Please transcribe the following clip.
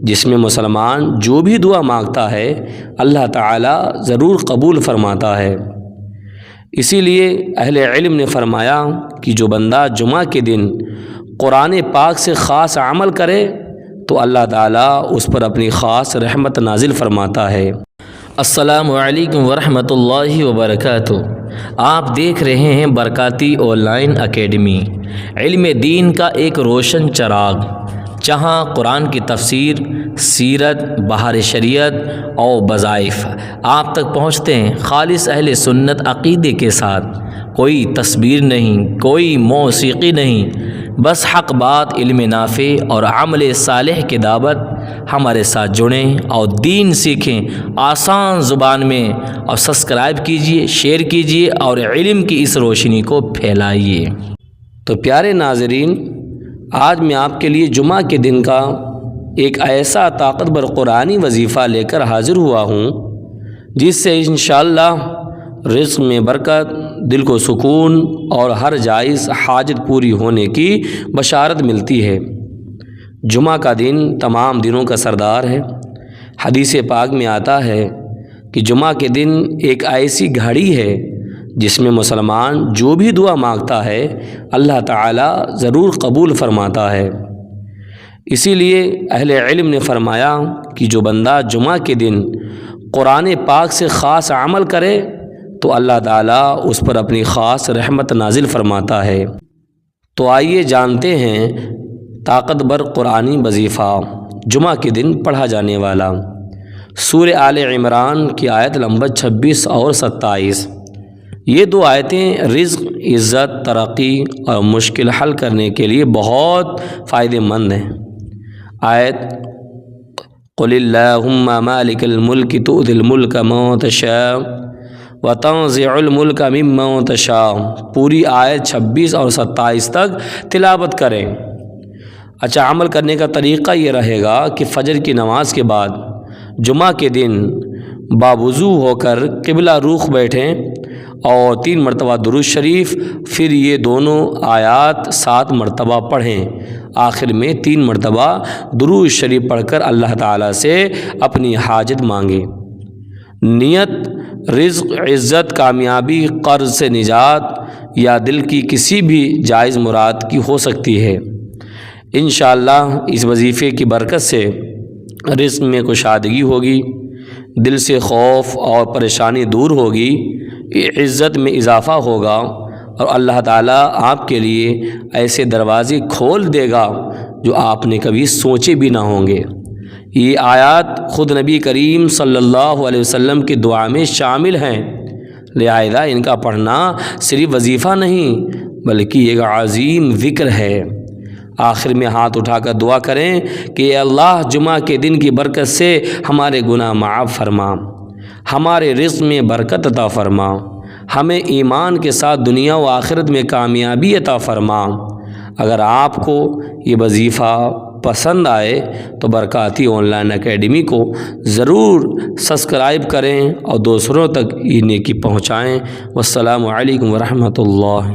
جس میں مسلمان جو بھی دعا مانگتا ہے اللہ تعالیٰ ضرور قبول فرماتا ہے۔ اسی لیے اہل علم نے فرمایا کہ جو بندہ جمعہ کے دن قرآن پاک سے خاص عمل کرے تو اللہ تعالیٰ اس پر اپنی خاص رحمت نازل فرماتا ہے۔ السلام علیکم ورحمۃ اللہ وبرکاتہ۔ آپ دیکھ رہے ہیں برکاتی آن لائن اکیڈمی، علم دین کا ایک روشن چراغ، جہاں قرآن کی تفسیر، سیرت، بہار شریعت اور وظائف آپ تک پہنچتے ہیں خالص اہل سنت عقیدے کے ساتھ۔ کوئی تصویر نہیں، کوئی موسیقی نہیں، بس حق بات، علم نافع اور عمل صالح کی دعوت۔ ہمارے ساتھ جڑیں اور دین سیکھیں آسان زبان میں، اور سبسکرائب کیجئے، شیئر کیجئے اور علم کی اس روشنی کو پھیلائیے۔ تو پیارے ناظرین، آج میں آپ کے لیے جمعہ کے دن کا ایک ایسا طاقتور قرآنی وظیفہ لے کر حاضر ہوا ہوں جس سے انشاءاللہ رزق میں برکت، دل کو سکون اور ہر جائز حاجت پوری ہونے کی بشارت ملتی ہے۔ جمعہ کا دن تمام دنوں کا سردار ہے۔ حدیث پاک میں آتا ہے کہ جمعہ کے دن ایک ایسی گھڑی ہے جس میں مسلمان جو بھی دعا مانگتا ہے اللہ تعالیٰ ضرور قبول فرماتا ہے۔ اسی لیے اہل علم نے فرمایا کہ جو بندہ جمعہ کے دن قرآن پاک سے خاص عمل کرے تو اللہ تعالیٰ اس پر اپنی خاص رحمت نازل فرماتا ہے۔ تو آئیے جانتے ہیں طاقتور قرآنی وظیفہ جمعہ کے دن پڑھا جانے والا۔ سورہ آل عمران کی آیت نمبر 26 اور 27، یہ دو آیتیں رزق، عزت، ترقی اور مشکل حل کرنے کے لیے بہت فائدہ مند ہیں۔ آیت: قل اللہم مالک الملک تؤتی الملک من تشاء وتنزع الملک ممن تشاء، پوری آیت 26 اور 27 تک تلاوت کریں۔ اچھا، عمل کرنے کا طریقہ یہ رہے گا کہ فجر کی نماز کے بعد جمعہ کے دن باوضو ہو کر قبلہ رخ بیٹھیں اور 3 مرتبہ درود شریف، پھر یہ دونوں آیات 7 مرتبہ پڑھیں، آخر میں 3 مرتبہ درود شریف پڑھ کر اللہ تعالیٰ سے اپنی حاجت مانگیں۔ نیت رزق، عزت، کامیابی، قرض سے نجات یا دل کی کسی بھی جائز مراد کی ہو سکتی ہے۔ انشاءاللہ اس وظیفے کی برکت سے رزق میں کشادگی ہوگی، دل سے خوف اور پریشانی دور ہوگی، عزت میں اضافہ ہوگا اور اللہ تعالیٰ آپ کے لیے ایسے دروازے کھول دے گا جو آپ نے کبھی سوچے بھی نہ ہوں گے۔ یہ آیات خود نبی کریم صلی اللہ علیہ وسلم کی دعا میں شامل ہیں، لہذا ان کا پڑھنا صرف وظیفہ نہیں بلکہ ایک عظیم ذکر ہے۔ آخر میں ہاتھ اٹھا کر دعا کریں کہ اے اللہ، جمعہ کے دن کی برکت سے ہمارے گناہ معاف فرما، ہمارے رزق میں برکت عطا فرما، ہمیں ایمان کے ساتھ دنیا و آخرت میں کامیابی عطا فرما۔ اگر آپ کو یہ وظیفہ پسند آئے تو برکاتی آن لائن اکیڈمی کو ضرور سبسکرائب کریں اور دوسروں تک یہ نیکی پہنچائیں۔ والسلام علیکم ورحمۃ اللہ۔